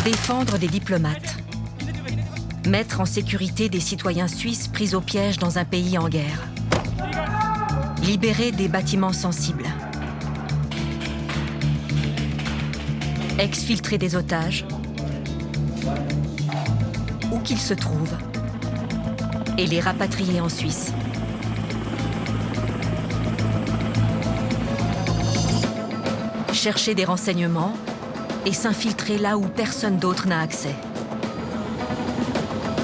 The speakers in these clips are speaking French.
Défendre des diplomates. Mettre en sécurité des citoyens suisses pris au piège dans un pays en guerre. Libérer des bâtiments sensibles. Exfiltrer des otages, où qu'ils se trouvent, et les rapatrier en Suisse. Chercher des renseignements et s'infiltrer là où personne d'autre n'a accès.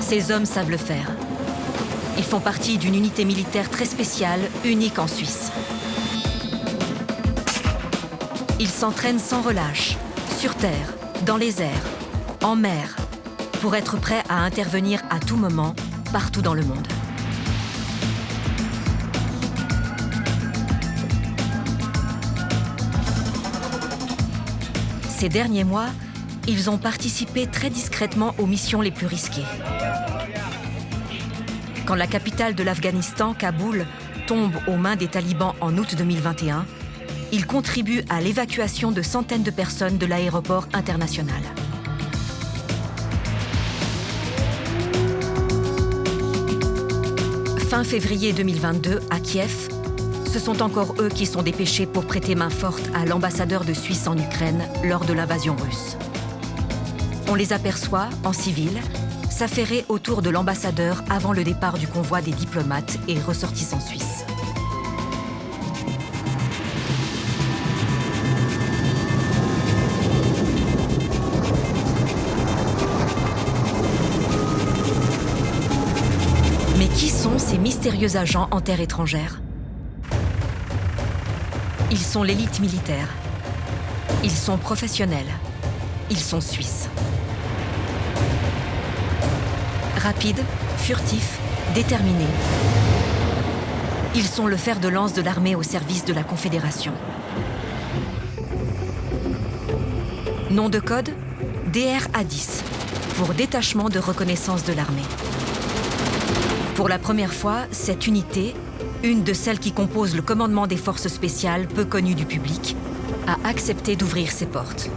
Ces hommes savent le faire. Ils font partie d'une unité militaire très spéciale, unique en Suisse. Ils s'entraînent sans relâche, sur terre, dans les airs, en mer, pour être prêts à intervenir à tout moment, partout dans le monde. Ces derniers mois, ils ont participé très discrètement aux missions les plus risquées. Quand la capitale de l'Afghanistan, Kaboul, tombe aux mains des talibans en août 2021, ils contribuent à l'évacuation de centaines de personnes de l'aéroport international. Fin février 2022, à Kiev, ce sont encore eux qui sont dépêchés pour prêter main forte à l'ambassadeur de Suisse en Ukraine lors de l'invasion russe. On les aperçoit, en civil, s'affairer autour de l'ambassadeur avant le départ du convoi des diplomates et ressortissants suisses. Mais qui sont ces mystérieux agents en terre étrangère ? Ils sont l'élite militaire. Ils sont professionnels. Ils sont suisses. Rapides, furtifs, déterminés. Ils sont le fer de lance de l'armée au service de la Confédération. Nom de code, DRA-10, pour Détachement de reconnaissance de l'armée. Pour la première fois, cette unité, une de celles qui composent le commandement des forces spéciales peu connues du public, a accepté d'ouvrir ses portes.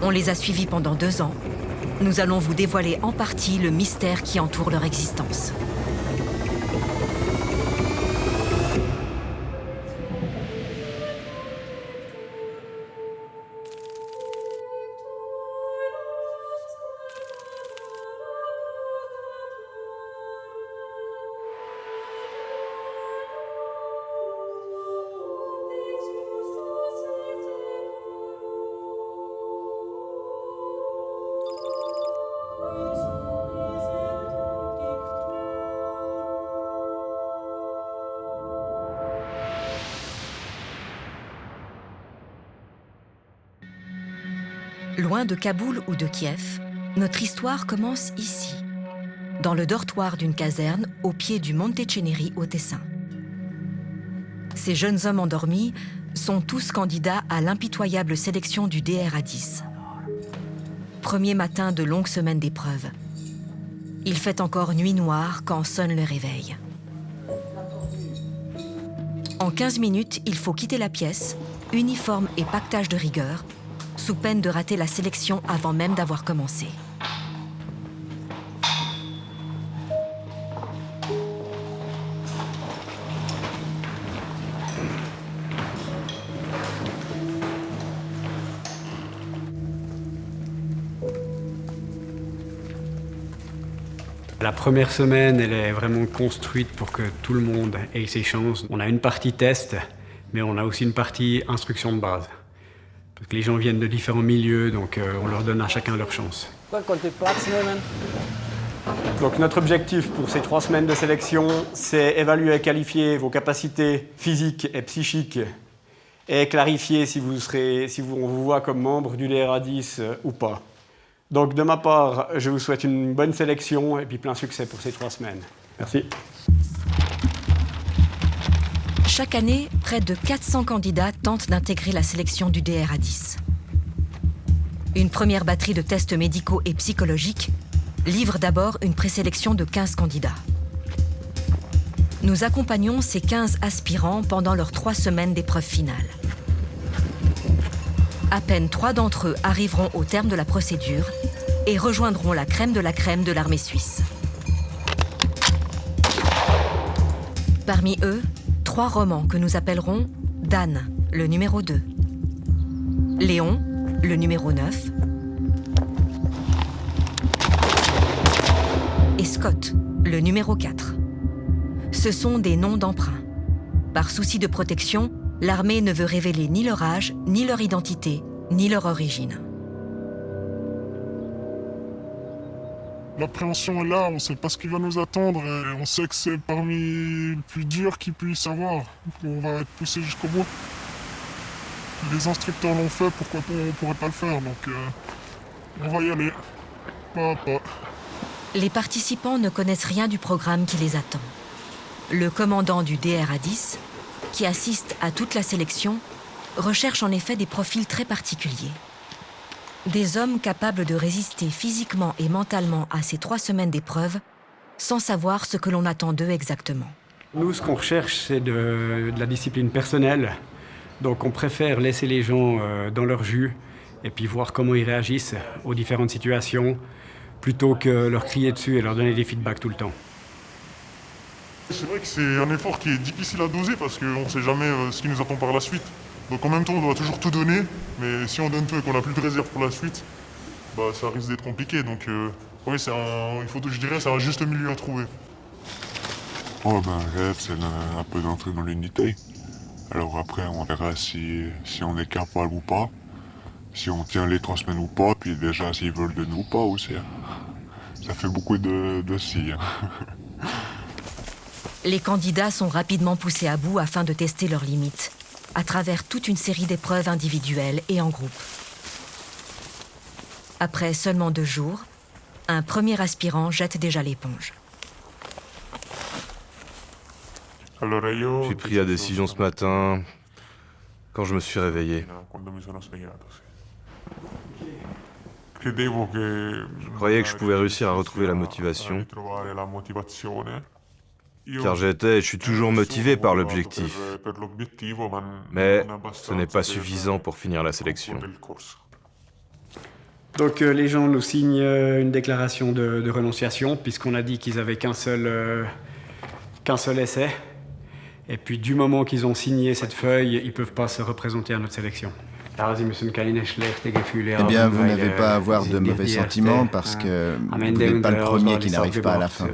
On les a suivis pendant 2 ans. Nous allons vous dévoiler en partie le mystère qui entoure leur existence. Loin de Kaboul ou de Kiev, notre histoire commence ici, dans le dortoir d'une caserne au pied du Monte Ceneri au Tessin. Ces jeunes hommes endormis sont tous candidats à l'impitoyable sélection du DRA-10. Premier matin de longues semaines d'épreuves. Il fait encore nuit noire quand sonne le réveil. En 15 minutes, il faut quitter la pièce, uniforme et pactage de rigueur, sous peine de rater la sélection avant même d'avoir commencé. La première semaine, elle est vraiment construite pour que tout le monde ait ses chances. On a une partie test, mais on a aussi une partie instruction de base. Parce que les gens viennent de différents milieux, donc on leur donne à chacun leur chance. Donc notre objectif pour ces 3 semaines de sélection, c'est évaluer et qualifier vos capacités physiques et psychiques et clarifier si on vous voit comme membre du DRA-10 ou pas. Donc de ma part, je vous souhaite une bonne sélection et puis plein succès pour ces 3 semaines. Merci. Chaque année, près de 400 candidats tentent d'intégrer la sélection du DRA-10. Une première batterie de tests médicaux et psychologiques livre d'abord une présélection de 15 candidats. Nous accompagnons ces 15 aspirants pendant leurs 3 semaines d'épreuve finale. À peine 3 d'entre eux arriveront au terme de la procédure et rejoindront la crème de l'armée suisse. Parmi eux, 3 romans que nous appellerons Dan, le numéro 2, Léon, le numéro 9, et Scott, le numéro 4. Ce sont des noms d'emprunt. Par souci de protection, l'armée ne veut révéler ni leur âge, ni leur identité, ni leur origine. L'appréhension est là, on ne sait pas ce qui va nous attendre et on sait que c'est parmi le plus dur qu'il puisse avoir. On va être poussé jusqu'au bout. Les instructeurs l'ont fait, pourquoi on ne pourrait pas le faire, donc on va y aller, pas à pas. Les participants ne connaissent rien du programme qui les attend. Le commandant du DRA-10, qui assiste à toute la sélection, recherche en effet des profils très particuliers. Des hommes capables de résister physiquement et mentalement à ces 3 semaines d'épreuve, sans savoir ce que l'on attend d'eux exactement. Nous, ce qu'on recherche, c'est de la discipline personnelle. Donc on préfère laisser les gens dans leur jus et puis voir comment ils réagissent aux différentes situations, plutôt que leur crier dessus et leur donner des feedbacks tout le temps. C'est vrai que c'est un effort qui est difficile à doser parce qu'on ne sait jamais ce qui nous attend par la suite. Donc en même temps, on doit toujours tout donner, mais si on donne tout et qu'on n'a plus de réserve pour la suite, bah, ça risque d'être compliqué. Donc oui, je dirais c'est un juste milieu à trouver. Oh ben, le rêve, c'est un peu d'entrer dans l'unité. Alors après, on verra si on est capable ou pas, si on tient les 3 semaines ou pas, puis déjà s'ils veulent de nous ou pas aussi. Ça fait beaucoup de si. Les candidats sont rapidement poussés à bout afin de tester leurs limites, à travers toute une série d'épreuves individuelles et en groupe. Après seulement 2 jours, un premier aspirant jette déjà l'éponge. J'ai pris la décision ce matin, quand je me suis réveillé. Je croyais que je pouvais réussir à retrouver la motivation, car j'étais et je suis toujours motivé par l'objectif. Mais ce n'est pas suffisant pour finir la sélection. Donc les gens nous signent une déclaration de renonciation, puisqu'on a dit qu'ils n'avaient qu'un seul essai. Et puis du moment qu'ils ont signé cette feuille, ils ne peuvent pas se représenter à notre sélection. Eh bien, vous n'avez pas à avoir de mauvais sentiments parce que vous n'êtes pas le premier qui n'arrive pas à la fin.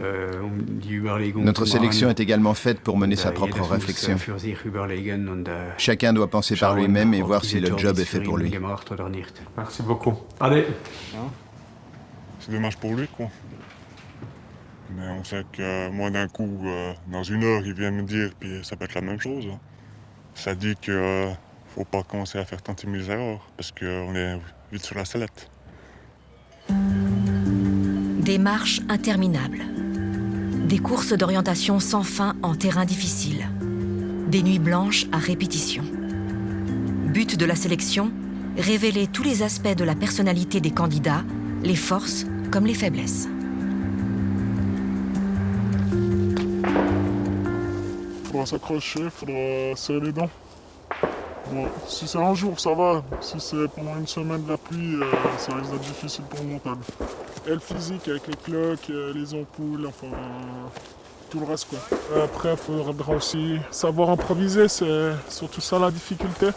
Notre sélection est également faite pour mener sa propre réflexion. Chacun doit penser par lui-même et voir si le job est fait pour lui. Merci beaucoup. Allez. C'est dommage pour lui, quoi. Mais on sait que moi, d'un coup, dans 1 heure, il vient me dire, puis ça peut être la même chose. Ça dit que faut pas commencer à faire tant de erreurs, parce qu'on est vite sur la sellette. Des marches interminables. Des courses d'orientation sans fin en terrain difficile. Des nuits blanches à répétition. But de la sélection, révéler tous les aspects de la personnalité des candidats, les forces comme les faiblesses. Il faudra s'accrocher, il faudra serrer les dents. Bon, si c'est un jour, ça va. Si c'est pendant 1 semaine de la pluie, ça risque d'être difficile pour le mental. Et le physique avec les cloques, les ampoules, enfin tout le reste quoi. Après, il faudra aussi savoir improviser, c'est surtout ça la difficulté.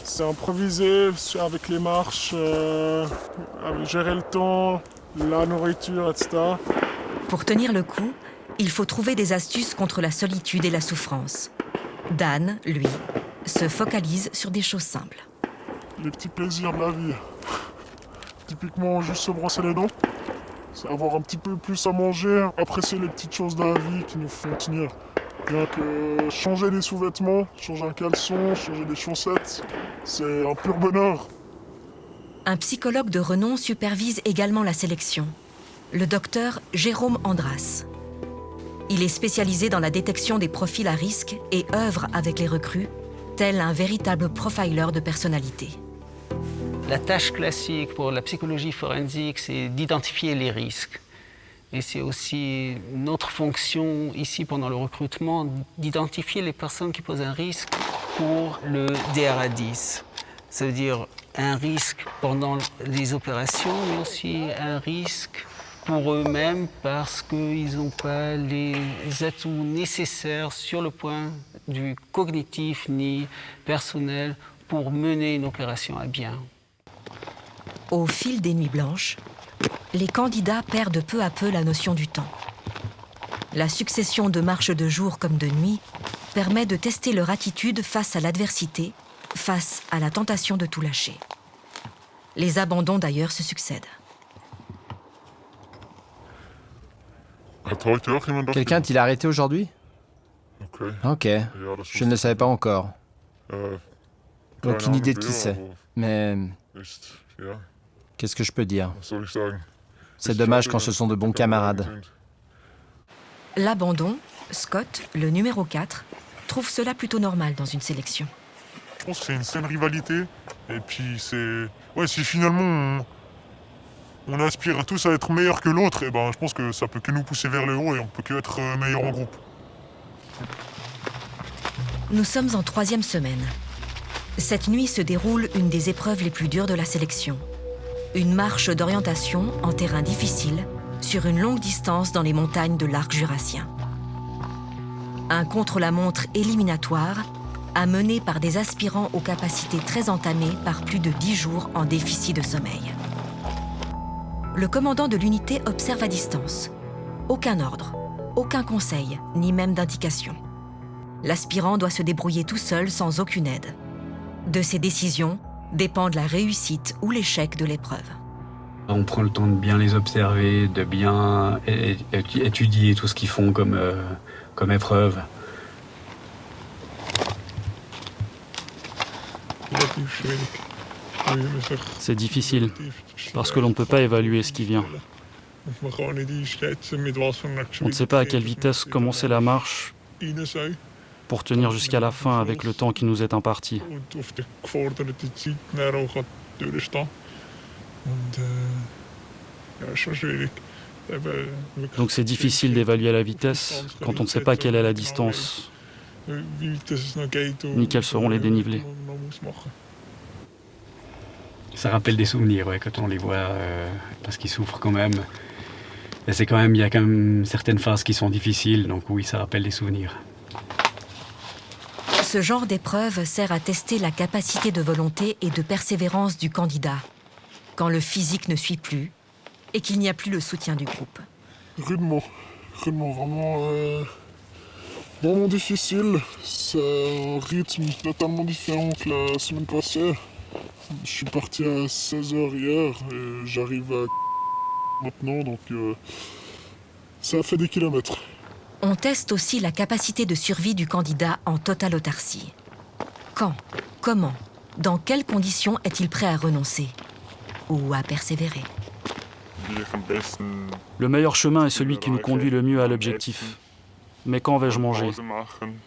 C'est improviser avec les marches, gérer le temps, la nourriture, etc. Pour tenir le coup, il faut trouver des astuces contre la solitude et la souffrance. Dan, lui, se focalise sur des choses simples. Les petits plaisirs de la vie. Typiquement, juste se brosser les dents, c'est avoir un petit peu plus à manger, apprécier les petites choses de la vie qui nous font tenir. Rien que changer des sous-vêtements, changer un caleçon, changer des chaussettes, c'est un pur bonheur. Un psychologue de renom supervise également la sélection, le docteur Jérôme Andras. Il est spécialisé dans la détection des profils à risque et œuvre avec les recrues, tel un véritable profiler de personnalité. La tâche classique pour la psychologie forensique, c'est d'identifier les risques. Et c'est aussi notre fonction ici pendant le recrutement d'identifier les personnes qui posent un risque pour le DRA-10. Ça veut dire un risque pendant les opérations, mais aussi un risque pour eux-mêmes parce qu'ils n'ont pas les atouts nécessaires sur le point du cognitif ni personnel pour mener une opération à bien. Au fil des nuits blanches, les candidats perdent peu à peu la notion du temps. La succession de marches de jour comme de nuit permet de tester leur attitude face à l'adversité, face à la tentation de tout lâcher. Les abandons d'ailleurs se succèdent. Quelqu'un t'a arrêté aujourd'hui? Ok, je ne le savais pas encore. Aucune idée de qui c'est, mais qu'est-ce que je peux dire? C'est dommage quand ce sont de bons camarades. L'abandon, Scott, le numéro 4, trouve cela plutôt normal dans une sélection. Je pense que c'est une saine rivalité. Et puis c'est... Ouais, si finalement on aspire tous à être meilleur que l'autre, et ben je pense que ça peut que nous pousser vers le haut et on peut que être meilleur en groupe. Nous sommes en 3e semaine. Cette nuit se déroule une des épreuves les plus dures de la sélection. Une marche d'orientation en terrain difficile, sur une longue distance dans les montagnes de l'arc jurassien. Un contre-la-montre éliminatoire amené par des aspirants aux capacités très entamées par plus de 10 jours en déficit de sommeil. Le commandant de l'unité observe à distance. Aucun ordre, aucun conseil, ni même d'indication. L'aspirant doit se débrouiller tout seul sans aucune aide. De ses décisions dépendent la réussite ou l'échec de l'épreuve. On prend le temps de bien les observer, de bien étudier tout ce qu'ils font comme épreuve. C'est difficile, parce que l'on ne peut pas évaluer ce qui vient. On ne sait pas à quelle vitesse commencer la marche pour tenir jusqu'à la fin avec le temps qui nous est imparti. Donc c'est difficile d'évaluer la vitesse quand on ne sait pas quelle est la distance, ni quels seront les dénivelés. Ça rappelle des souvenirs, ouais, quand on les voit, parce qu'ils souffrent quand même. Et c'est quand même, il y a quand même certaines phases qui sont difficiles, donc oui, ça rappelle des souvenirs. Ce genre d'épreuve sert à tester la capacité de volonté et de persévérance du candidat, quand le physique ne suit plus et qu'il n'y a plus le soutien du groupe. Rudement vraiment difficile. C'est un rythme totalement différent que la semaine passée. Je suis parti à 16h hier et j'arrive à maintenant, donc ça a fait des kilomètres. On teste aussi la capacité de survie du candidat en totale autarcie. Quand, comment, dans quelles conditions est-il prêt à renoncer ou à persévérer? Le meilleur chemin est celui qui nous conduit le mieux à l'objectif. Mais quand vais-je manger?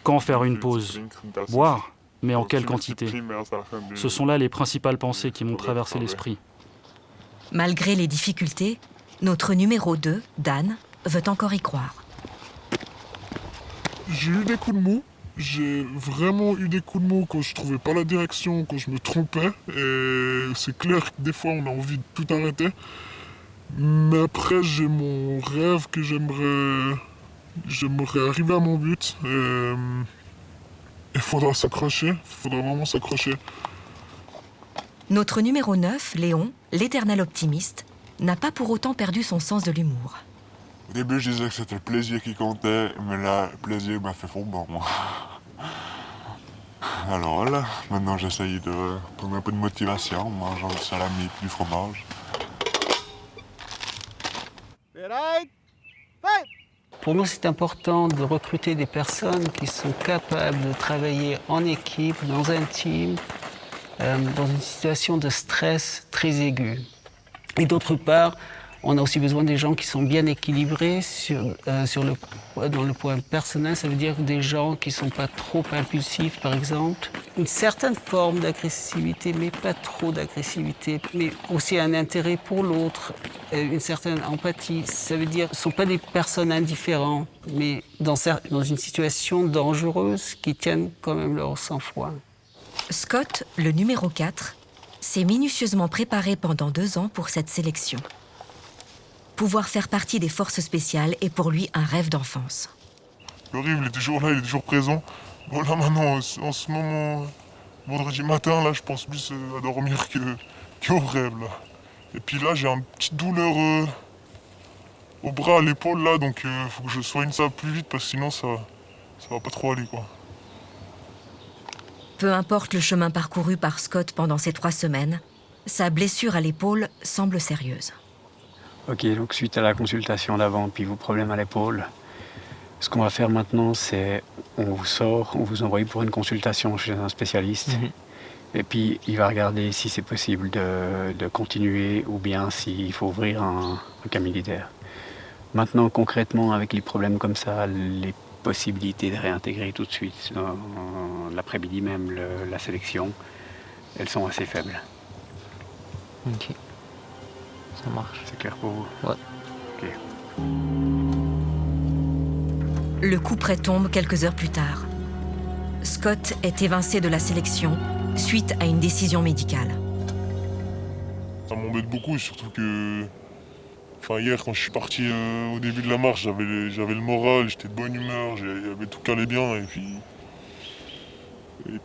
Quand faire une pause? Boire? Mais en quelle quantité? Ce sont là les principales pensées qui m'ont traversé l'esprit. Malgré les difficultés, notre numéro 2, Dan, veut encore y croire. J'ai eu des coups de mou. J'ai vraiment eu des coups de mou quand je trouvais pas la direction, quand je me trompais. Et c'est clair que des fois on a envie de tout arrêter. Mais après j'ai mon rêve que j'aimerais arriver à mon but. Il faudra s'accrocher, il faudra vraiment s'accrocher. Notre numéro 9, Léon, l'éternel optimiste, n'a pas pour autant perdu son sens de l'humour. Au début, je disais que c'était le plaisir qui comptait, mais là, le plaisir m'a fait fondre, moi. Alors là, maintenant j'essaye de prendre un peu de motivation en mangeant du salami et du fromage. Pour nous, c'est important de recruter des personnes qui sont capables de travailler en équipe, dans un team, dans une situation de stress très aiguë. Et d'autre part, on a aussi besoin des gens qui sont bien équilibrés dans le point personnel. Ça veut dire des gens qui ne sont pas trop impulsifs, par exemple. Une certaine forme d'agressivité, mais pas trop d'agressivité. Mais aussi un intérêt pour l'autre, une certaine empathie. Ça veut dire qu'ils ne sont pas des personnes indifférentes, mais dans une situation dangereuse, qui tiennent quand même leur sang-froid. Scott, le numéro 4, s'est minutieusement préparé pendant 2 ans pour cette sélection. Pouvoir faire partie des forces spéciales est pour lui un rêve d'enfance. Le rêve, il est toujours là, il est toujours présent. Bon, là maintenant, en ce moment, vendredi matin, là, je pense plus à dormir qu'au rêve, là. Et puis là, j'ai une petite douleur au bras, à l'épaule, là, donc faut que je soigne ça plus vite, parce que sinon, ça va pas trop aller, quoi. Peu importe le chemin parcouru par Scott pendant ces 3 semaines, sa blessure à l'épaule semble sérieuse. Ok, donc suite à la consultation d'avant, puis vos problèmes à l'épaule, ce qu'on va faire maintenant, c'est on vous sort, on vous envoie pour une consultation chez un spécialiste. Et puis il va regarder si c'est possible de continuer ou bien s'il faut ouvrir un cas militaire. Maintenant, concrètement, avec les problèmes comme ça, les possibilités de réintégrer tout de suite, l'après-midi même, la sélection, elles sont assez faibles. Ok. Ça marche. C'est clair pour vous? Ouais. Ok. Le coup près tombe quelques heures plus tard. Scott est évincé de la sélection suite à une décision médicale. Ça m'embête beaucoup, surtout que... Enfin, hier, quand je suis parti au début de la marche, j'avais le moral, j'étais de bonne humeur, j'avais tout calé bien, et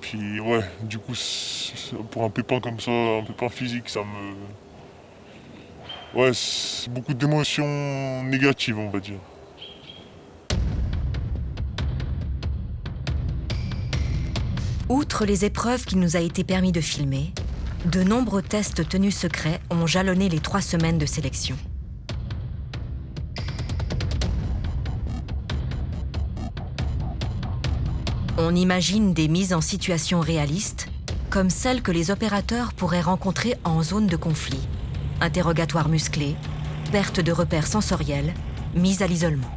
puis ouais, du coup, pour un pépin comme ça, un pépin physique, ça me... Ouais, c'est beaucoup d'émotions négatives, on va dire. Outre les épreuves qu'il nous a été permis de filmer, de nombreux tests tenus secrets ont jalonné les 3 semaines de sélection. On imagine des mises en situation réalistes, comme celles que les opérateurs pourraient rencontrer en zone de conflit. Interrogatoires musclés, perte de repères sensoriels, mise à l'isolement.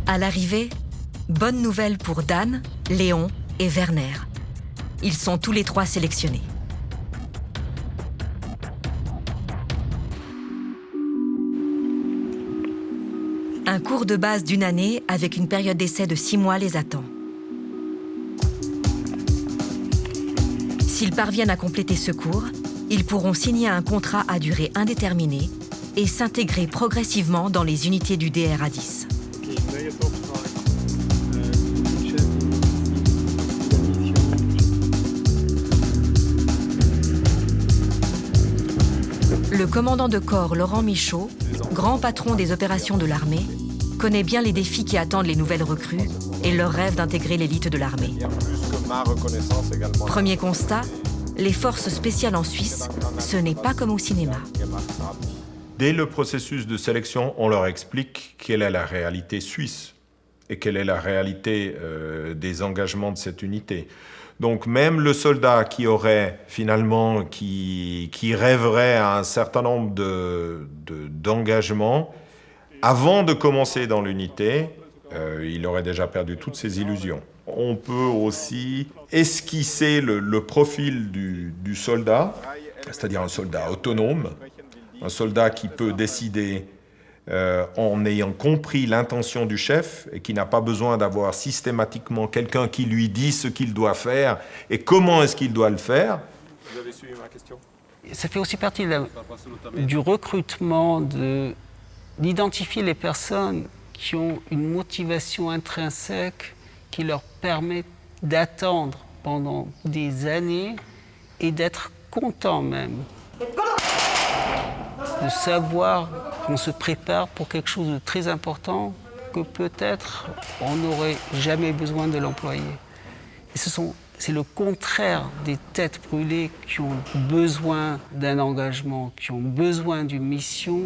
À l'arrivée, bonne nouvelle pour Dan, Léon et Werner. Ils sont tous les 3 sélectionnés. Un cours de base d'1 année avec une période d'essai de 6 mois les attend. S'ils parviennent à compléter ce cours, ils pourront signer un contrat à durée indéterminée et s'intégrer progressivement dans les unités du DRA-10. Le commandant de corps Laurent Michaud, grand patron des opérations de l'armée, connaît bien les défis qui attendent les nouvelles recrues et leur rêve d'intégrer l'élite de l'armée. Premier constat, les forces spéciales en Suisse, ce n'est pas comme au cinéma. Dès le processus de sélection, on leur explique quelle est la réalité suisse et quelle est la réalité des engagements de cette unité. Donc même le soldat qui aurait finalement, qui rêverait à un certain nombre d'engagements, avant de commencer dans l'unité, il aurait déjà perdu toutes ses illusions. On peut aussi esquisser le profil du soldat, c'est-à-dire un soldat autonome, un soldat qui peut décider en ayant compris l'intention du chef et qui n'a pas besoin d'avoir systématiquement quelqu'un qui lui dit ce qu'il doit faire et comment est-ce qu'il doit le faire. Vous avez suivi ma question ? Ça fait aussi partie du recrutement, d'identifier les personnes qui ont une motivation intrinsèque qui leur permet d'attendre pendant des années et d'être content même. De savoir qu'on se prépare pour quelque chose de très important que peut-être on n'aurait jamais besoin de l'employer. Et c'est le contraire des têtes brûlées qui ont besoin d'un engagement, qui ont besoin d'une mission.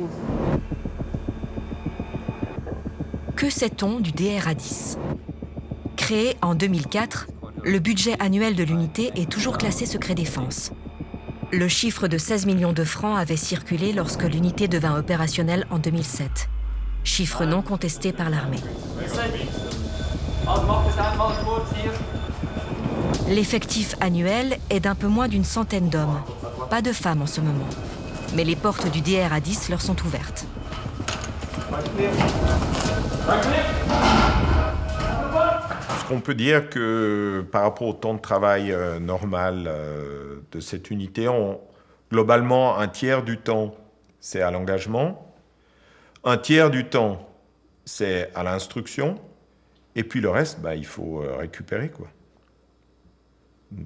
Que sait-on du DRA-10 ? Créé en 2004, le budget annuel de l'unité est toujours classé secret défense. Le chiffre de 16 millions de francs avait circulé lorsque l'unité devint opérationnelle en 2007. Chiffre non contesté par l'armée. L'effectif annuel est d'un peu moins d'une centaine d'hommes. Pas de femmes en ce moment. Mais les portes du DRA-10 leur sont ouvertes. Ce qu'on peut dire que par rapport au temps de travail normal de cette unité, globalement, un tiers du temps, c'est à l'engagement, un tiers du temps, c'est à l'instruction, et puis le reste, il faut récupérer, quoi.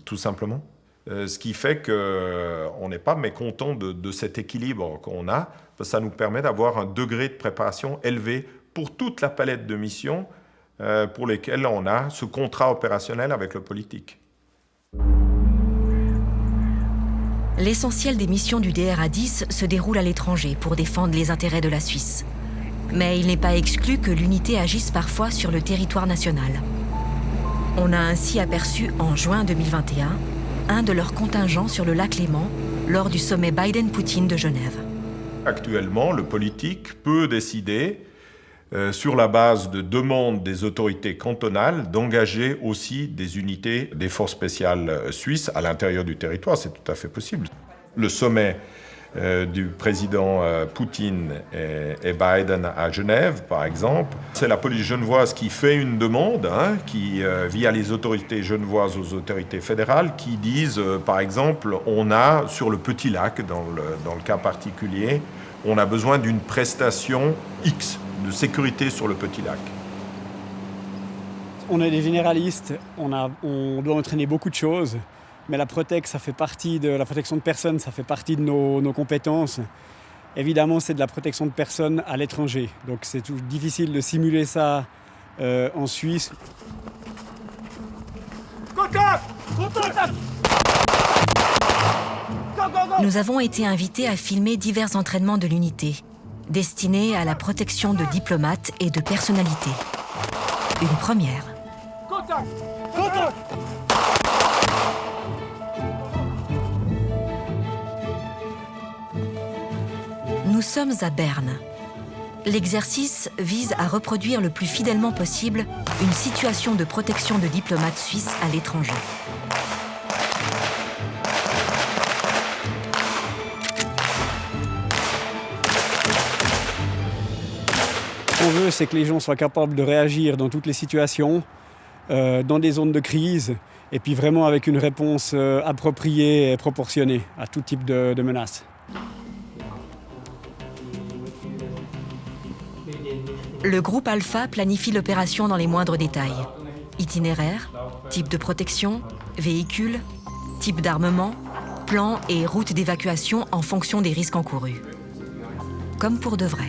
Tout simplement. Ce qui fait qu'on n'est pas mécontent de cet équilibre qu'on a, parce que ça nous permet d'avoir un degré de préparation élevé pour toute la palette de missions pour lesquelles on a ce contrat opérationnel avec le politique. L'essentiel des missions du DRA-10 se déroule à l'étranger pour défendre les intérêts de la Suisse. Mais il n'est pas exclu que l'unité agisse parfois sur le territoire national. On a ainsi aperçu en juin 2021 un de leurs contingents sur le lac Léman lors du sommet Biden-Poutine de Genève. Actuellement, le politique peut décider, sur la base de demandes des autorités cantonales, d'engager aussi des unités des forces spéciales suisses à l'intérieur du territoire. C'est tout à fait possible. Le sommet du président Poutine et Biden à Genève, par exemple. C'est la police genevoise qui fait une demande, qui, via les autorités genevoises aux autorités fédérales, qui disent, par exemple, on a, sur le Petit Lac, dans le cas particulier, on a besoin d'une prestation X de sécurité sur le Petit Lac. On est des généralistes, on doit entraîner beaucoup de choses. Mais la protection de personnes, ça fait partie de nos compétences. Évidemment, c'est de la protection de personnes à l'étranger. Donc c'est difficile de simuler ça en Suisse. Nous avons été invités à filmer divers entraînements de l'unité, destinés à la protection de diplomates et de personnalités. Une première. Nous sommes à Berne. L'exercice vise à reproduire le plus fidèlement possible une situation de protection de diplomates suisses à l'étranger. Ce qu'on veut, c'est que les gens soient capables de réagir dans toutes les situations, dans des zones de crise, et puis vraiment avec une réponse appropriée et proportionnée à tout type de menaces. Le groupe Alpha planifie l'opération dans les moindres détails. Itinéraire, type de protection, véhicule, type d'armement, plan et route d'évacuation en fonction des risques encourus. Comme pour de vrai.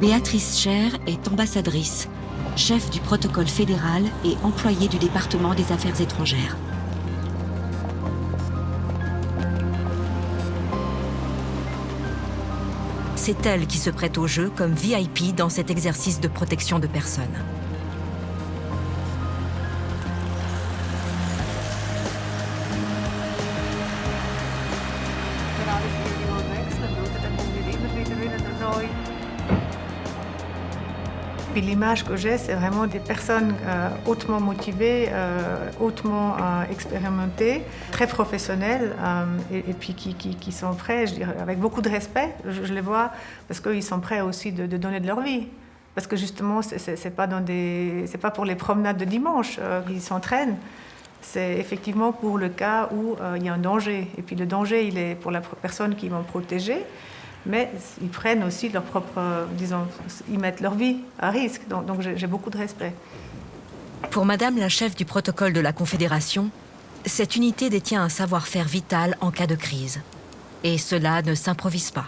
Béatrice Scher est ambassadrice, chef du protocole fédéral et employée du département des Affaires étrangères. C'est elle qui se prête au jeu comme VIP dans cet exercice de protection de personnes. Puis l'image que j'ai, c'est vraiment des personnes hautement motivées, hautement expérimentées, très professionnelles et puis qui sont prêts, je dirais, avec beaucoup de respect, je les vois, parce qu'ils sont prêts aussi de donner de leur vie. Parce que justement, c'est pas pour les promenades de dimanche qu'ils s'entraînent, c'est effectivement pour le cas où il y a un danger. Et puis le danger, il est pour la personne qu'ils vont protéger, mais ils prennent aussi leur propre, ils mettent leur vie à risque. Donc j'ai beaucoup de respect. Pour Madame la chef du protocole de la Confédération, cette unité détient un savoir-faire vital en cas de crise. Et cela ne s'improvise pas.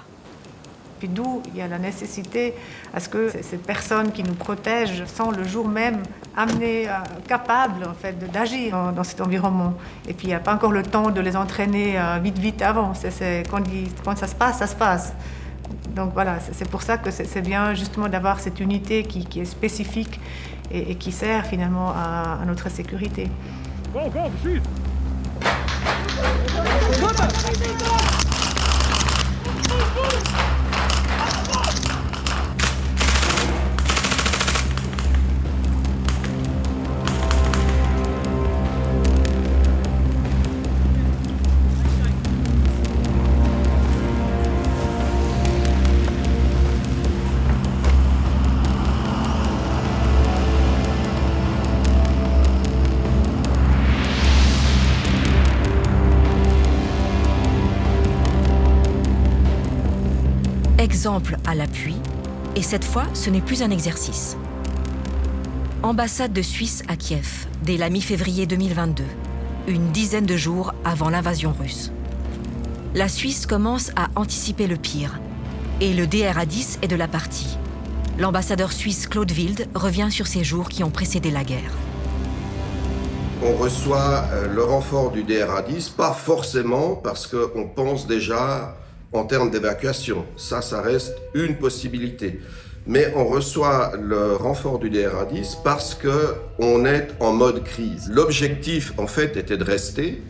Puis d'où il y a la nécessité à ce que ces personnes qui nous protègent sont le jour même amenées, capables en fait, d'agir dans cet environnement. Et puis il n'y a pas encore le temps de les entraîner vite avant. Quand ça se passe, ça se passe. Donc voilà, c'est pour ça que c'est bien justement d'avoir cette unité qui est spécifique et qui sert finalement à notre sécurité. Exemple à l'appui, et cette fois, ce n'est plus un exercice. Ambassade de Suisse à Kiev, dès la mi-février 2022, une dizaine de jours avant l'invasion russe. La Suisse commence à anticiper le pire, et le DRA-10 est de la partie. L'ambassadeur suisse Claude Wild revient sur ces jours qui ont précédé la guerre. On reçoit le renfort du DRA-10, pas forcément parce qu'on pense déjà en termes d'évacuation. Ça reste une possibilité. Mais on reçoit le renfort du DRA-10 parce qu'on est en mode crise. L'objectif, en fait, était de rester,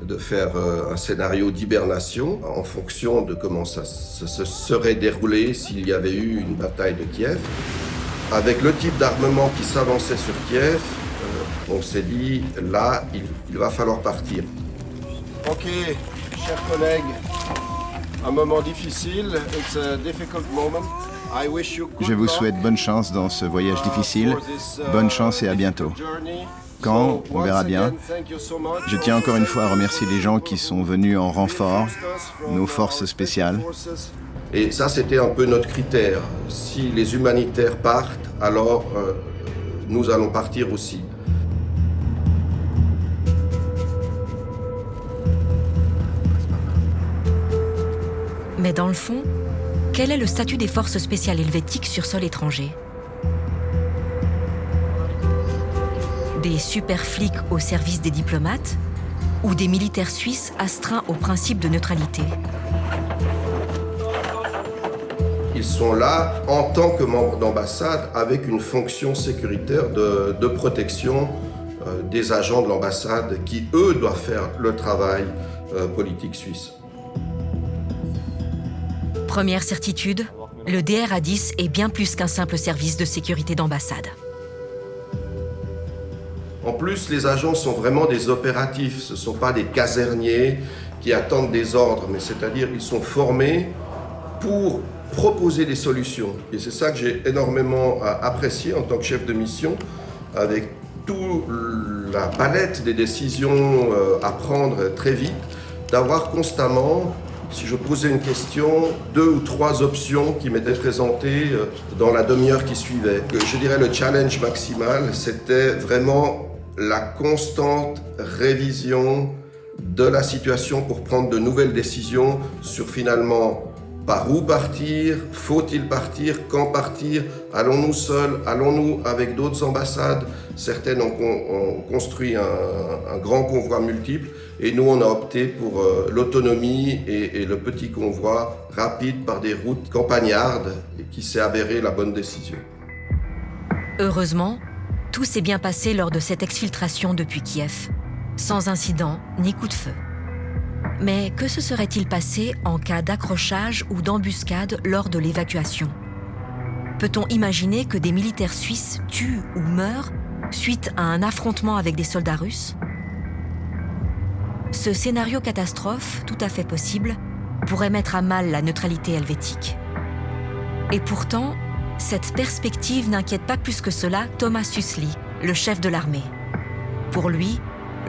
de faire un scénario d'hibernation en fonction de comment ça se serait déroulé s'il y avait eu une bataille de Kiev. Avec le type d'armement qui s'avançait sur Kiev, on s'est dit, là, il va falloir partir. Ok, chers collègues, un moment difficile, it's a difficult moment. I wish you good Je vous luck. souhaite bonne chance dans ce voyage difficile. Bonne chance et à bientôt. Quand, on verra bien. Je tiens encore une fois à remercier les gens qui sont venus en renfort, nos forces spéciales. Et ça, c'était un peu notre critère. Si les humanitaires partent, alors nous allons partir aussi. Mais dans le fond, quel est le statut des forces spéciales helvétiques sur sol étranger? Des super flics au service des diplomates ou des militaires suisses astreints au principe de neutralité? Ils sont là en tant que membres d'ambassade avec une fonction sécuritaire de protection des agents de l'ambassade qui, eux, doivent faire le travail politique suisse. Première certitude, le DRA-10 est bien plus qu'un simple service de sécurité d'ambassade. En plus, les agents sont vraiment des opératifs. Ce ne sont pas des caserniers qui attendent des ordres, mais c'est-à-dire qu'ils sont formés pour proposer des solutions. Et c'est ça que j'ai énormément apprécié en tant que chef de mission, avec toute la palette des décisions à prendre très vite, d'avoir constamment, si je posais une question, 2 ou 3 options qui m'étaient présentées dans la demi-heure qui suivait. Je dirais le challenge maximal, c'était vraiment la constante révision de la situation pour prendre de nouvelles décisions sur finalement par où partir, faut-il partir, quand partir, allons-nous seuls, allons-nous avec d'autres ambassades. Certaines ont construit un grand convoi multiple et nous on a opté pour l'autonomie et le petit convoi rapide par des routes campagnardes et qui s'est avéré la bonne décision. Heureusement, tout s'est bien passé lors de cette exfiltration depuis Kiev, sans incident ni coup de feu. Mais que se serait-il passé en cas d'accrochage ou d'embuscade lors de l'évacuation? Peut-on imaginer que des militaires suisses tuent ou meurent suite à un affrontement avec des soldats russes? Ce scénario catastrophe, tout à fait possible, pourrait mettre à mal la neutralité helvétique. Et pourtant, cette perspective n'inquiète pas plus que cela Thomas Süssli, le chef de l'armée. Pour lui,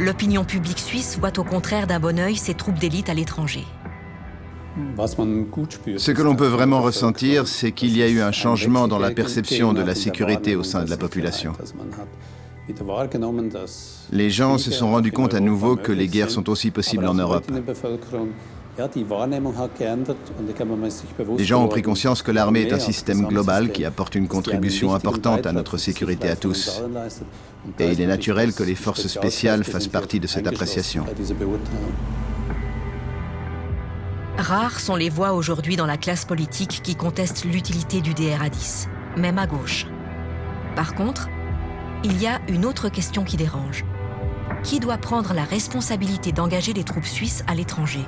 l'opinion publique suisse voit au contraire d'un bon œil ses troupes d'élite à l'étranger. Ce que l'on peut vraiment ressentir, c'est qu'il y a eu un changement dans la perception de la sécurité au sein de la population. Les gens se sont rendus compte à nouveau que les guerres sont aussi possibles en Europe. Les gens ont pris conscience que l'armée est un système global qui apporte une contribution importante à notre sécurité à tous. Et il est naturel que les forces spéciales fassent partie de cette appréciation. Rares sont les voix aujourd'hui dans la classe politique qui contestent l'utilité du DRA-10, même à gauche. Par contre, il y a une autre question qui dérange. Qui doit prendre la responsabilité d'engager les troupes suisses à l'étranger?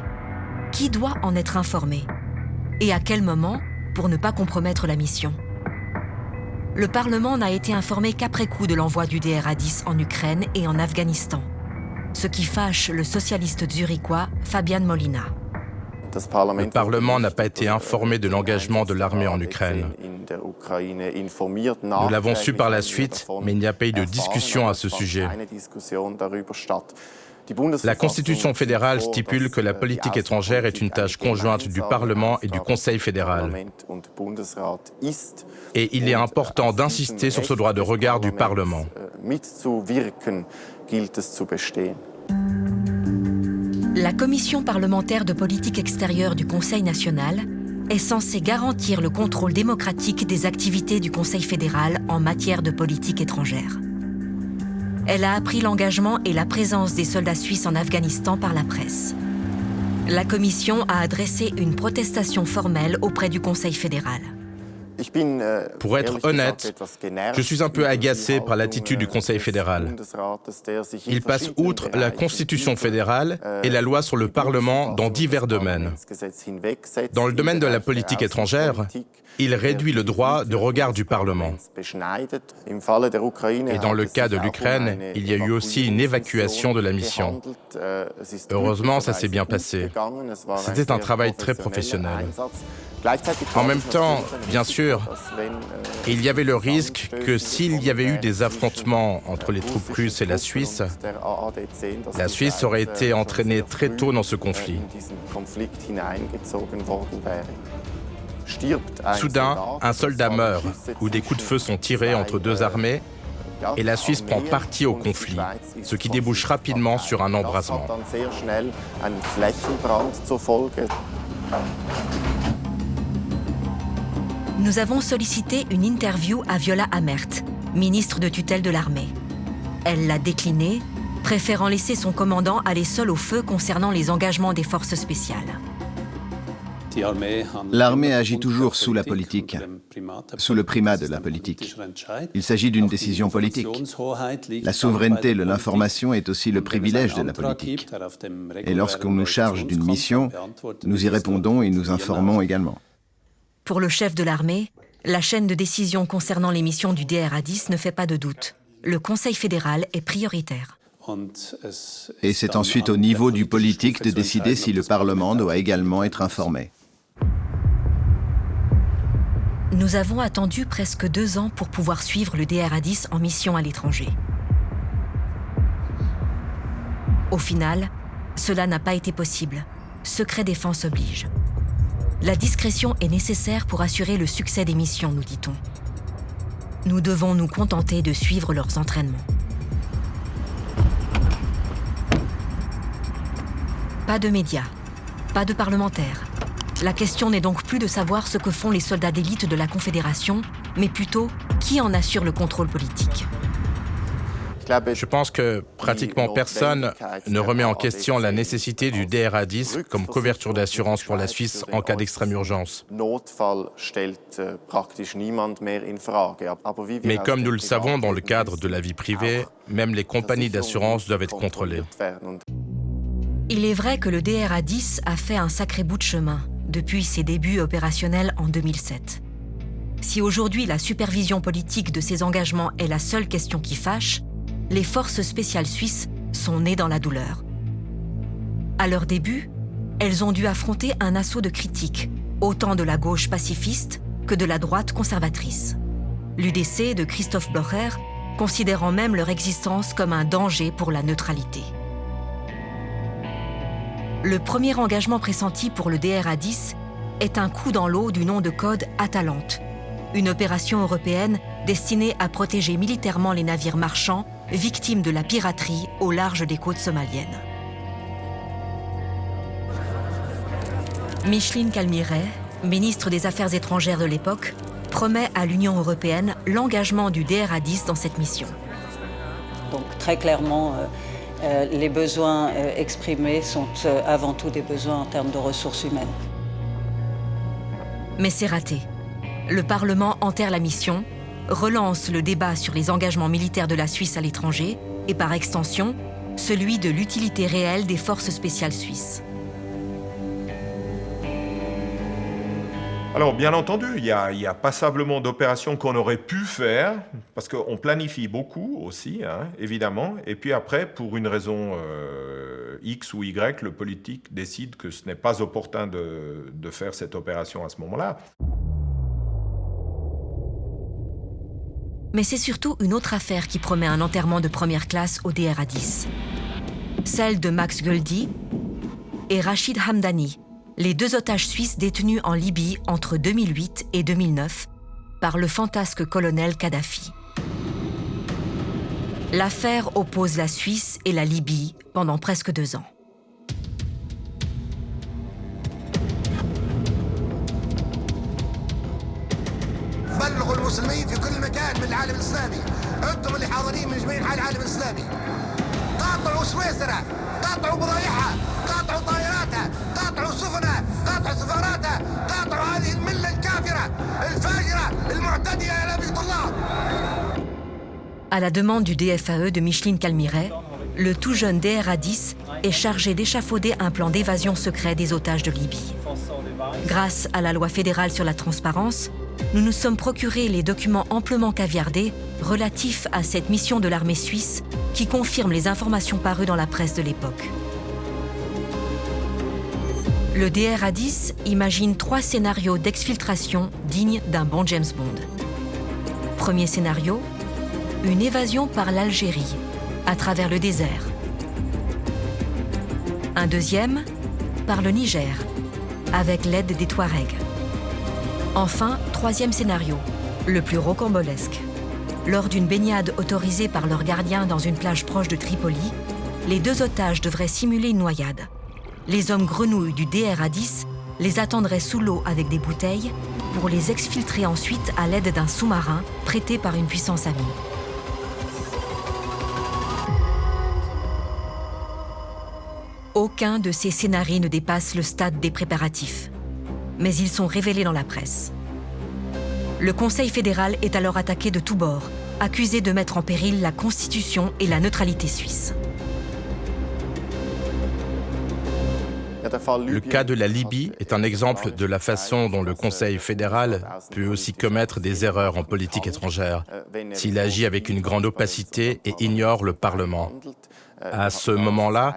Qui doit en être informé? Et à quel moment, pour ne pas compromettre la mission? Le Parlement n'a été informé qu'après coup de l'envoi du DRA-10 en Ukraine et en Afghanistan, ce qui fâche le socialiste zurichois Fabian Molina. Le Parlement n'a pas été informé de l'engagement de l'armée en Ukraine. Nous l'avons su par la suite, mais il n'y a pas eu de discussion à ce sujet. La Constitution fédérale stipule que la politique étrangère est une tâche conjointe du Parlement et du Conseil fédéral. Et il est important d'insister sur ce droit de regard du Parlement. La Commission parlementaire de politique extérieure du Conseil national est censée garantir le contrôle démocratique des activités du Conseil fédéral en matière de politique étrangère. Elle a appris l'engagement et la présence des soldats suisses en Afghanistan par la presse. La Commission a adressé une protestation formelle auprès du Conseil fédéral. Pour être honnête, je suis un peu agacé par l'attitude du Conseil fédéral. Il passe outre la Constitution fédérale et la loi sur le Parlement dans divers domaines. Dans le domaine de la politique étrangère, il réduit le droit de regard du Parlement. Et dans le cas de l'Ukraine, il y a eu aussi une évacuation de la mission. Heureusement, ça s'est bien passé. C'était un travail très professionnel. En même temps, bien sûr, il y avait le risque que s'il y avait eu des affrontements entre les troupes russes et la Suisse aurait été entraînée très tôt dans ce conflit. Soudain, un soldat meurt, ou des coups de feu sont tirés entre deux armées, et la Suisse prend parti au conflit, ce qui débouche rapidement sur un embrasement. Nous avons sollicité une interview à Viola Amert, ministre de tutelle de l'armée. Elle l'a déclinée, préférant laisser son commandant aller seul au feu concernant les engagements des forces spéciales. L'armée agit toujours sous la politique, sous le primat de la politique. Il s'agit d'une décision politique. La souveraineté de l'information est aussi le privilège de la politique. Et lorsqu'on nous charge d'une mission, nous y répondons et nous informons également. Pour le chef de l'armée, la chaîne de décision concernant les missions du DRA-10 ne fait pas de doute. Le Conseil fédéral est prioritaire. Et c'est ensuite au niveau du politique de décider si le Parlement doit également être informé. Nous avons attendu presque 2 ans pour pouvoir suivre le DRA-10 en mission à l'étranger. Au final, cela n'a pas été possible. Secret défense oblige. La discrétion est nécessaire pour assurer le succès des missions, nous dit-on. Nous devons nous contenter de suivre leurs entraînements. Pas de médias, pas de parlementaires. La question n'est donc plus de savoir ce que font les soldats d'élite de la Confédération, mais plutôt qui en assure le contrôle politique. Je pense que pratiquement personne ne remet en question la nécessité du DRA-10 comme couverture d'assurance pour la Suisse en cas d'extrême urgence. Mais comme nous le savons dans le cadre de la vie privée, même les compagnies d'assurance doivent être contrôlées. Il est vrai que le DRA-10 a fait un sacré bout de chemin depuis ses débuts opérationnels en 2007. Si aujourd'hui la supervision politique de ces engagements est la seule question qui fâche, les forces spéciales suisses sont nées dans la douleur. À leur début, elles ont dû affronter un assaut de critiques, autant de la gauche pacifiste que de la droite conservatrice. L'UDC de Christoph Blocher considérant même leur existence comme un danger pour la neutralité. Le premier engagement pressenti pour le DRA-10 est un coup dans l'eau du nom de code Atalante, une opération européenne destinée à protéger militairement les navires marchands victimes de la piraterie au large des côtes somaliennes. Micheline Calmiret, ministre des Affaires étrangères de l'époque, promet à l'Union européenne l'engagement du DRA-10 dans cette mission. Donc très clairement, les besoins exprimés sont avant tout des besoins en termes de ressources humaines. Mais c'est raté. Le Parlement enterre la mission, relance le débat sur les engagements militaires de la Suisse à l'étranger et par extension, celui de l'utilité réelle des forces spéciales suisses. Alors, bien entendu, il y a passablement d'opérations qu'on aurait pu faire, parce qu'on planifie beaucoup aussi, hein, évidemment, et puis après, pour une raison X ou Y, le politique décide que ce n'est pas opportun de faire cette opération à ce moment-là. Mais c'est surtout une autre affaire qui promet un enterrement de première classe au DRA-10. celle de Max Göldi et Rachid Hamdani, les 2 otages suisses détenus en Libye entre 2008 et 2009 par le fantasque colonel Kadhafi. L'affaire oppose la Suisse et la Libye pendant presque 2 ans. À la demande du DFAE de Micheline Calmiret, le tout jeune DRA-10 est chargé d'échafauder un plan d'évasion secret des otages de Libye. Grâce à la loi fédérale sur la transparence, nous nous sommes procurés les documents amplement caviardés relatifs à cette mission de l'armée suisse qui confirment les informations parues dans la presse de l'époque. Le DRA-10 imagine 3 scénarios d'exfiltration dignes d'un bon James Bond. Premier scénario, une évasion par l'Algérie, à travers le désert. Un deuxième, par le Niger, avec l'aide des Touaregs. Enfin, 3e scénario, le plus rocambolesque. Lors d'une baignade autorisée par leur gardien dans une plage proche de Tripoli, les 2 otages devraient simuler une noyade. Les hommes grenouilles du DRA-10 les attendraient sous l'eau avec des bouteilles pour les exfiltrer ensuite à l'aide d'un sous-marin prêté par une puissance amie. Aucun de ces scénarios ne dépasse le stade des préparatifs, mais ils sont révélés dans la presse. Le Conseil fédéral est alors attaqué de tous bords, accusé de mettre en péril la Constitution et la neutralité suisse. Le cas de la Libye est un exemple de la façon dont le Conseil fédéral peut aussi commettre des erreurs en politique étrangère, s'il agit avec une grande opacité et ignore le Parlement. À ce moment-là,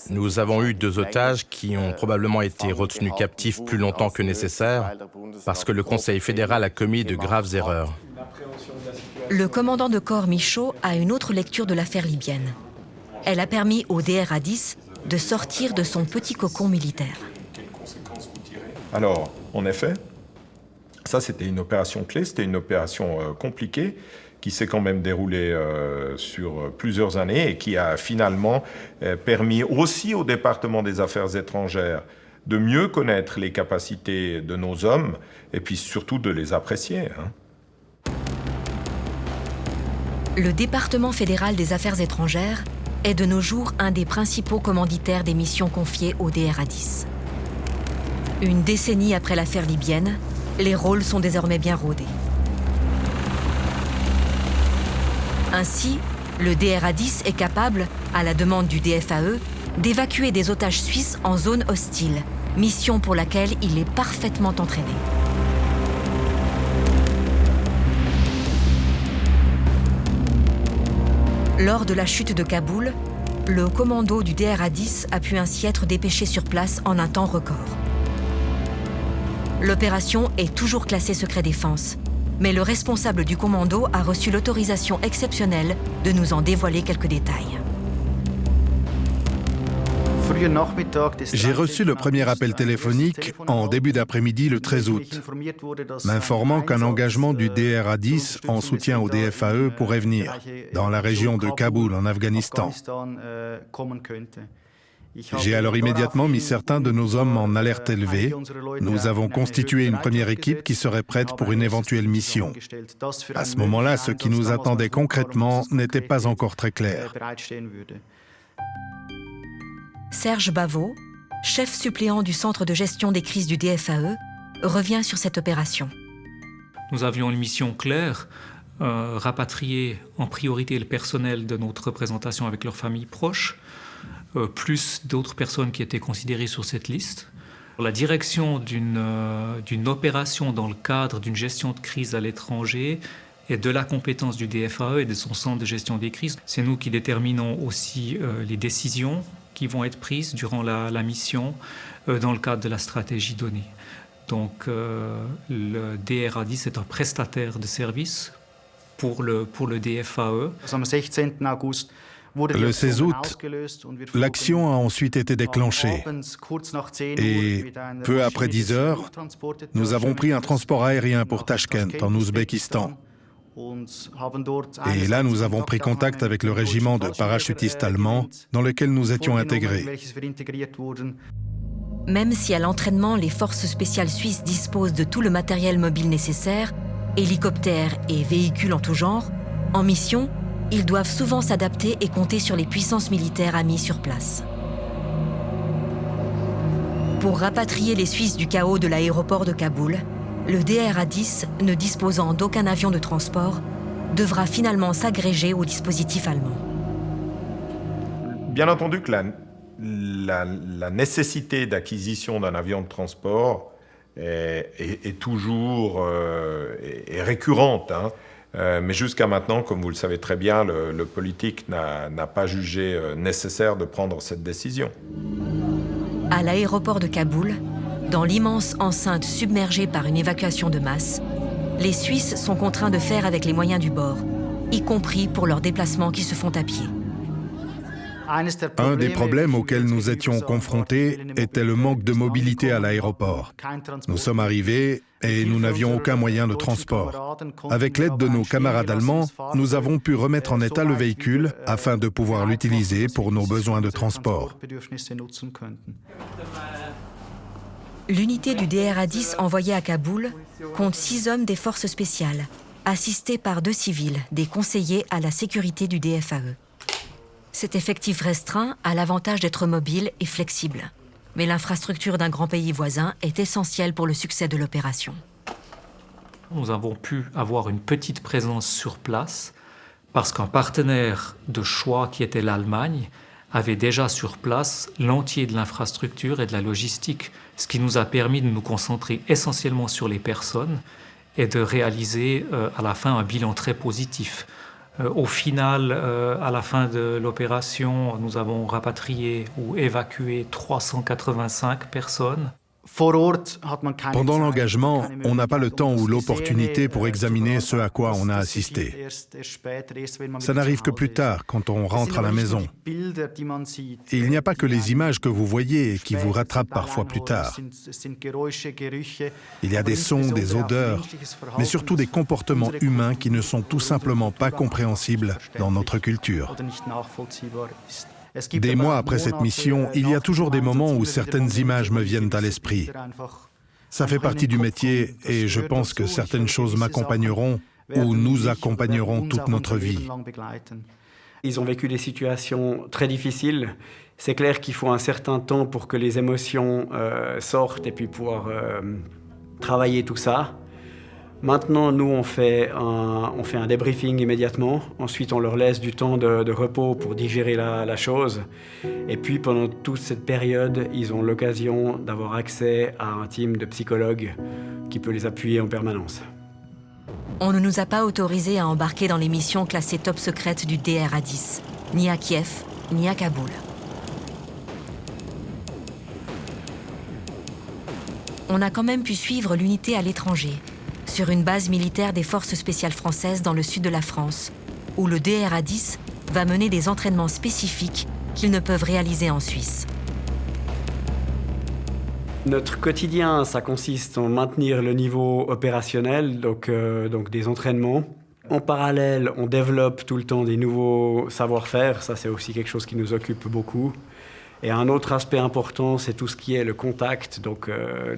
nous avons eu 2 otages qui ont probablement été retenus captifs plus longtemps que nécessaire parce que le Conseil fédéral a commis de graves erreurs. Le commandant de corps Michaud a une autre lecture de l'affaire libyenne. Elle a permis au DRA-10 de sortir de son petit cocon militaire. Alors, en effet, ça c'était une opération clé, c'était une opération compliquée qui s'est quand même déroulée sur plusieurs années et qui a finalement permis aussi au département des Affaires étrangères de mieux connaître les capacités de nos hommes et puis surtout de les apprécier. Le département fédéral des Affaires étrangères est de nos jours un des principaux commanditaires des missions confiées au DRA-10. Une décennie après l'affaire libyenne, les rôles sont désormais bien rodés. Ainsi, le DRA-10 est capable, à la demande du DFAE, d'évacuer des otages suisses en zone hostile, mission pour laquelle il est parfaitement entraîné. Lors de la chute de Kaboul, le commando du DRA-10 a pu ainsi être dépêché sur place en un temps record. L'opération est toujours classée secret défense, mais le responsable du commando a reçu l'autorisation exceptionnelle de nous en dévoiler quelques détails. J'ai reçu le premier appel téléphonique en début d'après-midi le 13 août, m'informant qu'un engagement du DRA-10 en soutien au DFAE pourrait venir, dans la région de Kaboul, en Afghanistan. J'ai alors immédiatement mis certains de nos hommes en alerte élevée. Nous avons constitué une première équipe qui serait prête pour une éventuelle mission. À ce moment-là, ce qui nous attendait concrètement n'était pas encore très clair. Serge Bavot, chef suppléant du centre de gestion des crises du DFAE, revient sur cette opération. Nous avions une mission claire, rapatrier en priorité le personnel de notre représentation avec leurs familles proches, plus d'autres personnes qui étaient considérées sur cette liste. La direction d'une opération dans le cadre d'une gestion de crise à l'étranger et de la compétence du DFAE et de son centre de gestion des crises. C'est nous qui déterminons aussi les décisions qui vont être prises durant la mission dans le cadre de la stratégie donnée. Donc le DRA-10 est un prestataire de service pour le DFAE. Le 16 août, l'action a ensuite été déclenchée. Et peu après 10 heures, nous avons pris un transport aérien pour Tachkent, en Ouzbékistan. Et là, nous avons pris contact avec le régiment de parachutistes allemands dans lequel nous étions intégrés. Même si à l'entraînement, les forces spéciales suisses disposent de tout le matériel mobile nécessaire, hélicoptères et véhicules en tout genre, en mission, ils doivent souvent s'adapter et compter sur les puissances militaires amies sur place. Pour rapatrier les Suisses du chaos de l'aéroport de Kaboul, le DRA-10, ne disposant d'aucun avion de transport, devra finalement s'agréger au dispositif allemand. Bien entendu que la nécessité d'acquisition d'un avion de transport est toujours est récurrente. Mais jusqu'à maintenant, comme vous le savez très bien, le politique n'a pas jugé nécessaire de prendre cette décision. À l'aéroport de Kaboul, dans l'immense enceinte submergée par une évacuation de masse, les Suisses sont contraints de faire avec les moyens du bord, y compris pour leurs déplacements qui se font à pied. Un des problèmes auxquels nous étions confrontés était le manque de mobilité à l'aéroport. Nous sommes arrivés et nous n'avions aucun moyen de transport. Avec l'aide de nos camarades allemands, nous avons pu remettre en état le véhicule afin de pouvoir l'utiliser pour nos besoins de transport. L'unité du DRA-10 envoyée à Kaboul compte 6 hommes des forces spéciales, assistés par 2 civils, des conseillers à la sécurité du DFAE. Cet effectif restreint a l'avantage d'être mobile et flexible. Mais l'infrastructure d'un grand pays voisin est essentielle pour le succès de l'opération. Nous avons pu avoir une petite présence sur place parce qu'un partenaire de choix qui était l'Allemagne avait déjà sur place l'entier de l'infrastructure et de la logistique, ce qui nous a permis de nous concentrer essentiellement sur les personnes et de réaliser à la fin un bilan très positif. Au final, à la fin de l'opération, nous avons rapatrié ou évacué 385 personnes. Pendant l'engagement, on n'a pas le temps ou l'opportunité pour examiner ce à quoi on a assisté. Ça n'arrive que plus tard, quand on rentre à la maison. Et il n'y a pas que les images que vous voyez et qui vous rattrapent parfois plus tard. Il y a des sons, des odeurs, mais surtout des comportements humains qui ne sont tout simplement pas compréhensibles dans notre culture. Des mois après cette mission, il y a toujours des moments où certaines images me viennent à l'esprit. Ça fait partie du métier et je pense que certaines choses m'accompagneront ou nous accompagneront toute notre vie. Ils ont vécu des situations très difficiles. C'est clair qu'il faut un certain temps pour que les émotions sortent et puis pouvoir travailler tout ça. Maintenant, nous, on fait un débriefing immédiatement. Ensuite, on leur laisse du temps de repos pour digérer la chose. Et puis, pendant toute cette période, ils ont l'occasion d'avoir accès à un team de psychologues qui peut les appuyer en permanence. On ne nous a pas autorisés à embarquer dans les missions classées top secrètes du DRA-10, ni à Kiev, ni à Kaboul. On a quand même pu suivre l'unité à l'étranger, sur une base militaire des forces spéciales françaises dans le sud de la France, où le DRA-10 va mener des entraînements spécifiques qu'ils ne peuvent réaliser en Suisse. Notre quotidien, ça consiste en maintenir le niveau opérationnel, donc des entraînements. En parallèle, on développe tout le temps des nouveaux savoir-faire, ça c'est aussi quelque chose qui nous occupe beaucoup. Et un autre aspect important, c'est tout ce qui est le contact, donc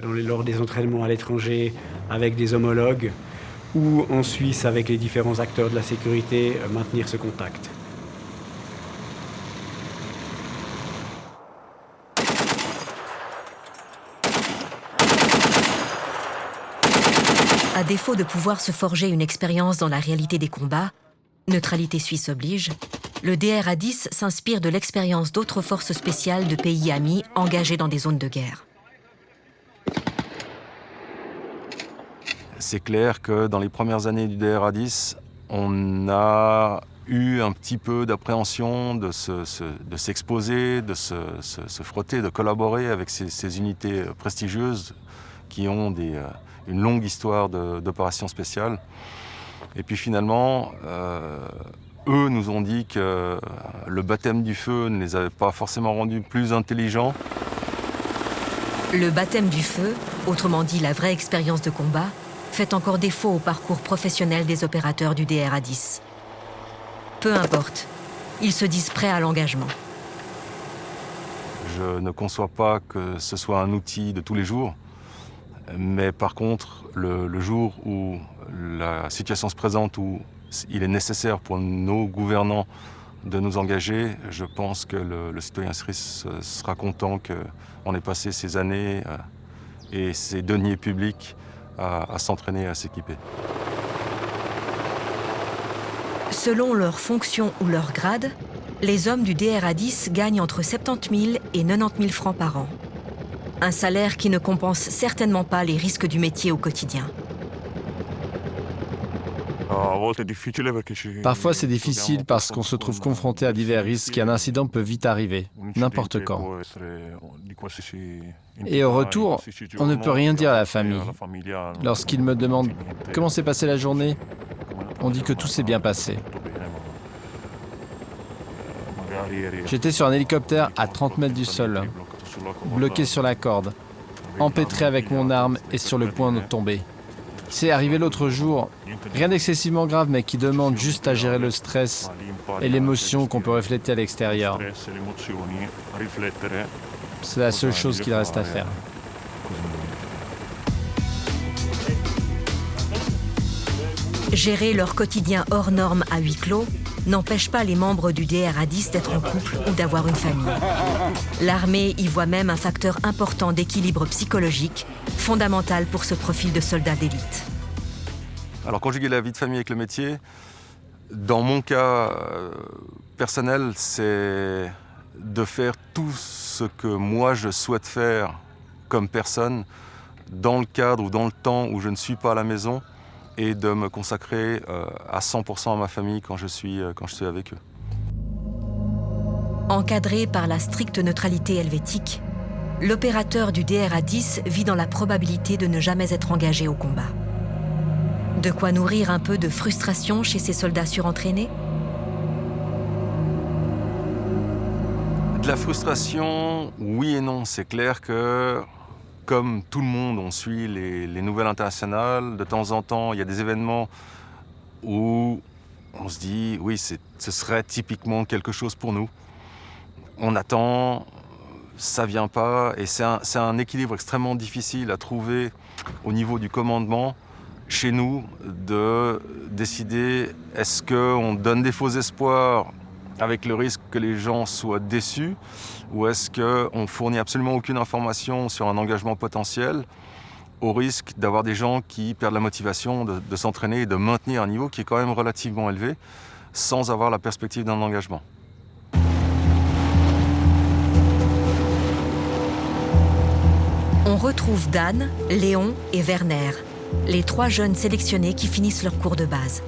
lors des entraînements à l'étranger avec des homologues ou en Suisse avec les différents acteurs de la sécurité, maintenir ce contact. À défaut de pouvoir se forger une expérience dans la réalité des combats, neutralité suisse oblige, le DRA-10 s'inspire de l'expérience d'autres forces spéciales de pays amis engagés dans des zones de guerre. C'est clair que dans les premières années du DRA-10, on a eu un petit peu d'appréhension de s'exposer, de se frotter, de collaborer avec ces unités prestigieuses qui ont une longue histoire d'opérations spéciales. Et puis finalement, eux nous ont dit que le baptême du feu ne les avait pas forcément rendus plus intelligents. Le baptême du feu, autrement dit la vraie expérience de combat, fait encore défaut au parcours professionnel des opérateurs du DRA10. Peu importe, ils se disent prêts à l'engagement. Je ne conçois pas que ce soit un outil de tous les jours, mais par contre, le jour où la situation se présente, où il est nécessaire pour nos gouvernants de nous engager, je pense que le citoyen suisse sera content qu'on ait passé ces années et ces deniers publics à s'entraîner et à s'équiper. Selon leur fonction ou leur grade, les hommes du DRA10 gagnent entre 70 000 et 90 000 francs par an. Un salaire qui ne compense certainement pas les risques du métier au quotidien. Parfois, c'est difficile parce qu'on se trouve confronté à divers risques et un incident peut vite arriver, n'importe quand. Et au retour, on ne peut rien dire à la famille. Lorsqu'ils me demandent comment s'est passée la journée, on dit que tout s'est bien passé. J'étais sur un hélicoptère à 30 mètres du sol, bloqué sur la corde, empêtré avec mon arme et sur le point de tomber. C'est arrivé l'autre jour, rien d'excessivement grave, mais qui demande juste à gérer le stress et l'émotion qu'on peut refléter à l'extérieur. C'est la seule chose qu'il reste à faire. Gérer leur quotidien hors norme à huis clos n'empêche pas les membres du DRA10 d'être en couple ou d'avoir une famille. L'armée y voit même un facteur important d'équilibre psychologique, fondamental pour ce profil de soldat d'élite. Alors conjuguer la vie de famille avec le métier, dans mon cas personnel, c'est de faire tout ce que moi je souhaite faire comme personne dans le cadre ou dans le temps où je ne suis pas à la maison, et de me consacrer à 100% à ma famille quand je suis avec eux. Encadré par la stricte neutralité helvétique, l'opérateur du DRA10 vit dans la probabilité de ne jamais être engagé au combat. De quoi nourrir un peu de frustration chez ces soldats surentraînés ? De la frustration, oui et non. C'est clair que comme tout le monde, on suit les nouvelles internationales. De temps en temps, il y a des événements où on se dit, oui, ce serait typiquement quelque chose pour nous. On attend, ça vient pas, et c'est un équilibre extrêmement difficile à trouver au niveau du commandement, chez nous, de décider, est-ce qu'on donne des faux espoirs avec le risque que les gens soient déçus, ou est-ce qu'on fournit absolument aucune information sur un engagement potentiel, au risque d'avoir des gens qui perdent la motivation de s'entraîner et de maintenir un niveau qui est quand même relativement élevé, sans avoir la perspective d'un engagement. On retrouve Dan, Léon et Werner, les 3 jeunes sélectionnés qui finissent leur cours de base.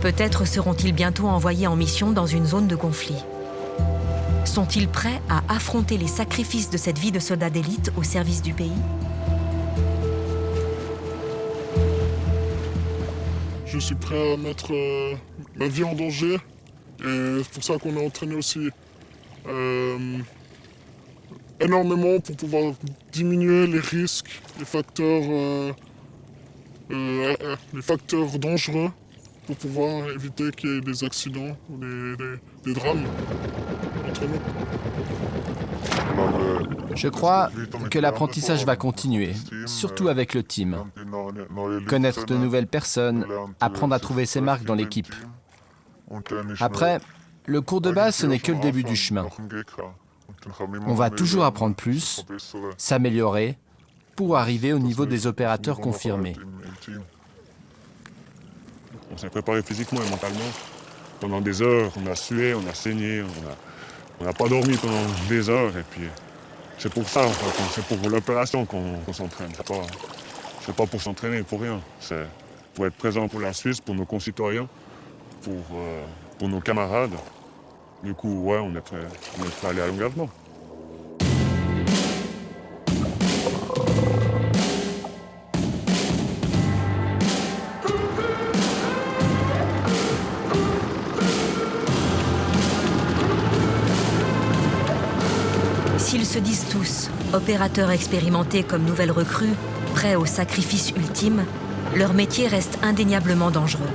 Peut-être seront-ils bientôt envoyés en mission dans une zone de conflit. Sont-ils prêts à affronter les sacrifices de cette vie de soldat d'élite au service du pays ? Je suis prêt à mettre ma vie en danger. Et c'est pour ça qu'on est entraîné aussi énormément pour pouvoir diminuer les risques, les facteurs dangereux, pour pouvoir éviter qu'il y ait des accidents ou des drames entre nous. Je crois que l'apprentissage va continuer, surtout avec le team. Connaître de nouvelles personnes, apprendre à trouver ses marques dans l'équipe. Après, le cours de base, ce n'est que le début du chemin. On va toujours apprendre plus, s'améliorer, pour arriver au niveau des opérateurs confirmés. On s'est préparé physiquement et mentalement. Pendant des heures, on a sué, on a saigné, on n'a pas dormi pendant des heures. Et puis, c'est pour ça, c'est pour l'opération qu'on s'entraîne. C'est pas pour s'entraîner pour rien. C'est pour être présent pour la Suisse, pour nos concitoyens, pour nos camarades. Du coup, ouais, on est prêt à aller à l'engagement. S'ils se disent tous, opérateurs expérimentés comme nouvelles recrues, prêts au sacrifice ultime, leur métier reste indéniablement dangereux.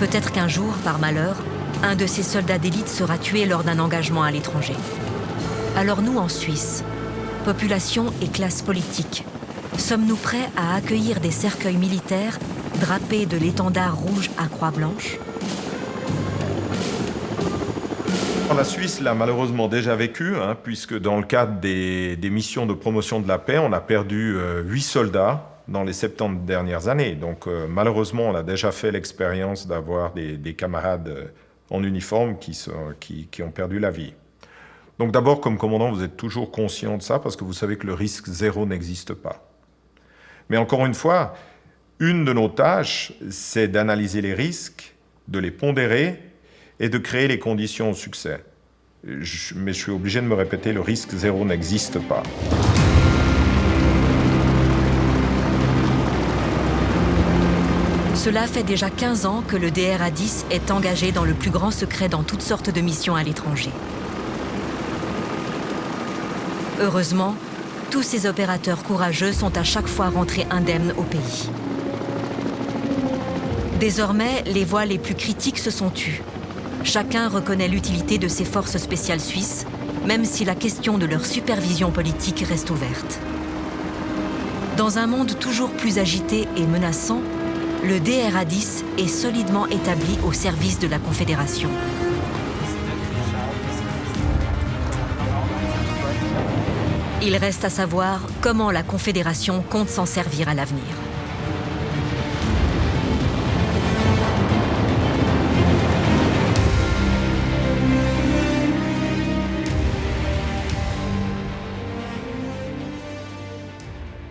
Peut-être qu'un jour, par malheur, un de ces soldats d'élite sera tué lors d'un engagement à l'étranger. Alors nous, en Suisse, population et classe politique, sommes-nous prêts à accueillir des cercueils militaires drapés de l'étendard rouge à croix blanche ? La Suisse l'a malheureusement déjà vécu, puisque dans le cadre des missions de promotion de la paix, on a perdu 8 soldats dans les 70 dernières années. Donc malheureusement, on a déjà fait l'expérience d'avoir des camarades en uniforme qui ont perdu la vie. Donc d'abord, comme commandant, vous êtes toujours conscient de ça, parce que vous savez que le risque zéro n'existe pas. Mais encore une fois, une de nos tâches, c'est d'analyser les risques, de les pondérer et de créer les conditions au succès. Mais je suis obligé de me répéter, le risque zéro n'existe pas. Cela fait déjà 15 ans que le DRA-10 est engagé dans le plus grand secret dans toutes sortes de missions à l'étranger. Heureusement, tous ces opérateurs courageux sont à chaque fois rentrés indemnes au pays. Désormais, les voix les plus critiques se sont tues. Chacun reconnaît l'utilité de ces forces spéciales suisses, même si la question de leur supervision politique reste ouverte. Dans un monde toujours plus agité et menaçant, le DRA-10 est solidement établi au service de la Confédération. Il reste à savoir comment la Confédération compte s'en servir à l'avenir.